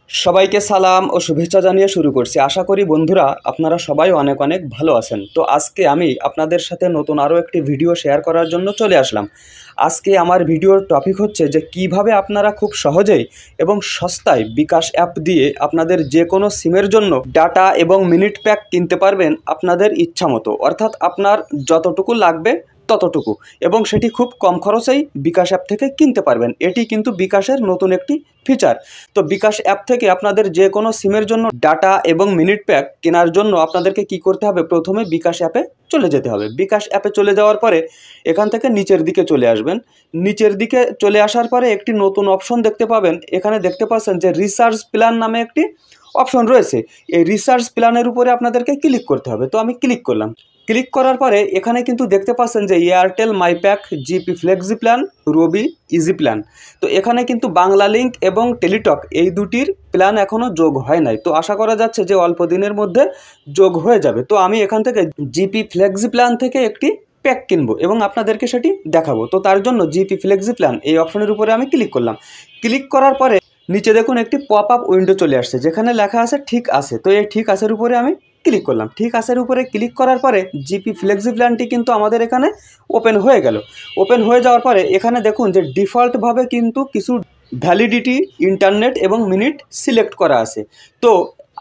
সবাইকে সালাম ও শুভেচ্ছা জানিয়ে শুরু করছি। আশা করি বন্ধুরা আপনারা সবাই অনেক অনেক ভালো আছেন। তো আজকে আমি আপনাদের সাথে নতুন আরও একটি ভিডিও শেয়ার করার জন্য চলে আসলাম। আজকে আমার ভিডিওর টপিক হচ্ছে যে কিভাবে আপনারা খুব সহজেই এবং সস্তায় বিকাশ অ্যাপ দিয়ে আপনাদের যে কোনো সিমের জন্য ডাটা এবং মিনিট প্যাক কিনতে পারবেন আপনাদের ইচ্ছা মতো, অর্থাৎ আপনার যতটুকু লাগবে ততটুকু, এবং সেটি খুব কম খরচেই বিকাশ অ্যাপ থেকে কিনতে পারবেন। এটি কিন্তু বিকাশের নতুন একটি ফিচার। তো বিকাশ অ্যাপ থেকে আপনাদের যে কোনো সিমের জন্য ডাটা এবং মিনিট প্যাক কেনার জন্য আপনাদেরকে কি করতে হবে, প্রথমে বিকাশ অ্যাপে চলে যেতে হবে। বিকাশ অ্যাপে চলে যাওয়ার পরে এখান থেকে নিচের দিকে চলে আসবেন। নিচের দিকে চলে আসার পরে একটি নতুন অপশন দেখতে পাবেন। এখানে দেখতে পাচ্ছেন যে রিচার্জ প্ল্যান নামে একটি অপশন রয়েছে। এই রিচার্জ প্ল্যানের উপরে আপনাদেরকে ক্লিক করতে হবে। তো আমি ক্লিক করলাম। ক্লিক করার পরে এখানে কিন্তু দেখতে পাচ্ছেন যে এয়ারটেল মাই প্যাক, জিপি ফ্লেক্সি প্ল্যান, রবি ইজি প্ল্যান। তো এখানে কিন্তু বাংলা লিঙ্ক এবং টেলিটক এই দুটির প্ল্যান এখনও যোগ হয় নাই। তো আশা করা যাচ্ছে যে অল্প দিনের মধ্যে যোগ হয়ে যাবে। তো আমি এখান থেকে জিপি ফ্লেক্সি প্ল্যান থেকে একটি প্যাক কিনবো এবং আপনাদেরকে সেটি দেখাবো। তো তার জন্য জিপি ফ্লেক্সি প্ল্যান এই অপশনের উপরে আমি ক্লিক করলাম। ক্লিক করার পরে নিচে দেখুন একটি পপ আপ উইন্ডো চলে আসছে, যেখানে লেখা আছে ঠিক আছে। তো এই ঠিক আছের উপরে আমি ক্লিক করলাম। ঠিক আছের উপরে ক্লিক করার পরে জিপি ফ্লেক্সি প্ল্যানটি কিন্তু আমাদের এখানে ওপেন হয়ে গেল। ওপেন হয়ে যাওয়ার পরে এখানে দেখুন যে ডিফল্টভাবে কিন্তু কিছু ভ্যালিডিটি, ইন্টারনেট এবং মিনিট সিলেক্ট করা আছে। তো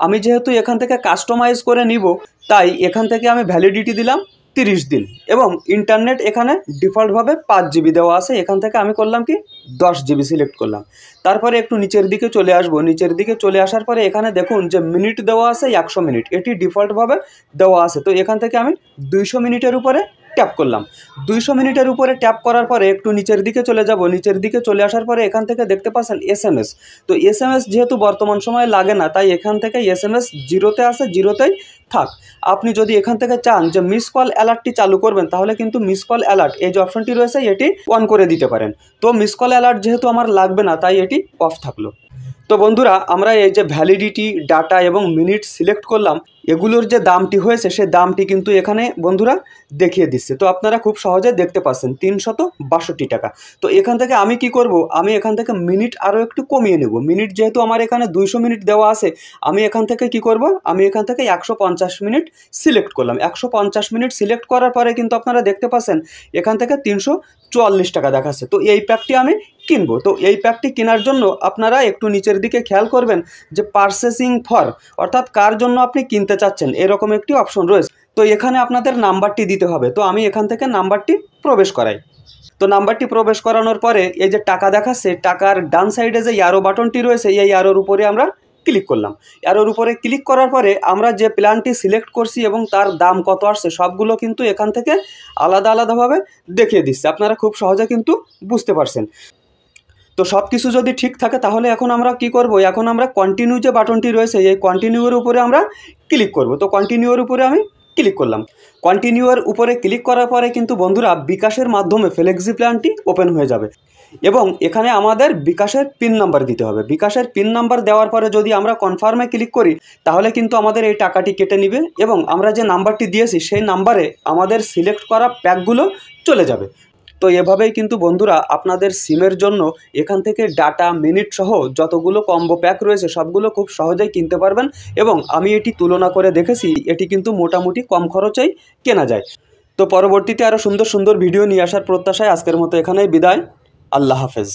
আমি যেহেতু এখান থেকে কাস্টমাইজ করে নিব, তাই এখান থেকে আমি ভ্যালিডিটি দিলাম 30 দিন, এবং ইন্টারনেট এখানে ডিফল্টভাবে 5 জিবি দেওয়া আছে। এখান থেকে আমি করলাম কি 10 জিবি সিলেক্ট করলাম। তারপরে একটু নিচের দিকে চলে আসবো। নিচের দিকে চলে আসার পরে এখানে দেখুন যে মিনিট দেওয়া আছে 100 মিনিট, এটি ডিফল্টভাবে দেওয়া আছে। তো এখান থেকে আমি 200 মিনিটের উপরে ট্যাপ করলাম। 200 মিনিটের উপরে ট্যাপ করার পরে একটু নিচের দিকে চলে যাব। নিচের দিকে চলে আসার পরে এখান থেকে দেখতে পাচ্ছেন SMS। তো SMS যেহেতু বর্তমান সময়ে লাগে না, তাই এখান থেকে SMS জিরোতে আছে, জিরোতেই থাক। আপনি যদি এখান থেকে চান যে মিস কল অ্যালার্টটি চালু করবেন, তাহলে কিন্তু মিস কল অ্যালার্ট এই যে অপশনটি রয়েছে এটি অন করে দিতে পারেন। তো মিস কল অ্যালার্ট যেহেতু আমার লাগবে না, তাই এটি অফ থাকলো। তো বন্ধুরা, আমরা এই যে ভ্যালিডিটি, ডাটা এবং মিনিট সিলেক্ট করলাম, এগুলোর যে দামটি হয়েছে সে দামটি কিন্তু এখানে বন্ধুরা দেখিয়ে দিচ্ছে। তো আপনারা খুব সহজে দেখতে পাচ্ছেন 362 টাকা। তো এখান থেকে আমি কি করব, আমি এখান থেকে মিনিট আরও একটু কমিয়ে নেব। মিনিট যেহেতু আমার এখানে 200 মিনিট দেওয়া আছে, আমি এখান থেকে কি করব, আমি এখান থেকে 150 মিনিট সিলেক্ট করলাম। 150 মিনিট সিলেক্ট করার পরে কিন্তু আপনারা দেখতে পাচ্ছেন এখান থেকে 344 টাকা দেখাচ্ছে। তো এই প্যাকটি আমি কিনবো। তো এই প্যাকটি কেনার জন্য আপনারা একটু নিচের দিকে খেয়াল করবেন যে পারচেসিং ফর, অর্থাৎ কার জন্য আপনি কিনতে চাচ্ছেন, এরকম একটি অপশন রয়েছে। তো এখানে আপনাদের নাম্বারটি দিতে হবে। তো আমি এখান থেকে নাম্বারটি প্রবেশ করাই। তো নাম্বারটি প্রবেশ করানোর পরে এই যে টাকা দেখাচ্ছে, টাকার ডান সাইডে যে অ্যারো বাটনটি রয়েছে, এই অ্যারোর উপরে আমরা ক্লিক করলাম। অ্যারোর উপরে ক্লিক করার পরে আমরা যে প্ল্যানটি সিলেক্ট করছি এবং তার দাম কত আসছে সবগুলো কিন্তু এখান থেকে আলাদা আলাদাভাবে দেখিয়ে দিচ্ছে। আপনারা খুব সহজে কিন্তু বুঝতে পারছেন। তো সব কিছু যদি ঠিক থাকে তাহলে এখন আমরা কি করব, এখন আমরা কন্টিনিউ যে বাটনটি রয়েছে এই কন্টিনিউয়ের উপরে আমরা ক্লিক করব। তো কন্টিনিউয়ের উপরে আমি ক্লিক করলাম। কন্টিনিউয়ের উপরে ক্লিক করার পরে কিন্তু বন্ধুরা বিকাশের মাধ্যমে ফ্লেক্সি প্ল্যানটি ওপেন হয়ে যাবে, এবং এখানে আমাদের বিকাশের পিন নাম্বার দিতে হবে। বিকাশের পিন নাম্বার দেওয়ার পরে যদি আমরা কনফার্মে ক্লিক করি, তাহলে কিন্তু আমাদের এই টাকাটি কেটে নেবে, এবং আমরা যে নাম্বারটি দিয়েছি সেই নাম্বারে আমাদের সিলেক্ট করা প্যাকগুলো চলে যাবে। তো এভাবেই কিন্তু বন্ধুরা আপনাদের সিমের জন্য এখান থেকে ডাটা, মিনিট সহ যতগুলো কম্বো প্যাক রয়েছে সবগুলো খুব সহজেই কিনতে পারবেন, এবং আমি এটি তুলনা করে দেখেছি, এটি কিন্তু মোটামুটি কম খরচেই কেনা যায়। তো পরবর্তীতে আরও সুন্দর সুন্দর ভিডিও নিয়ে আসার প্রত্যাশায় আজকের মতো এখানেই বিদায়। আল্লাহ হাফেজ।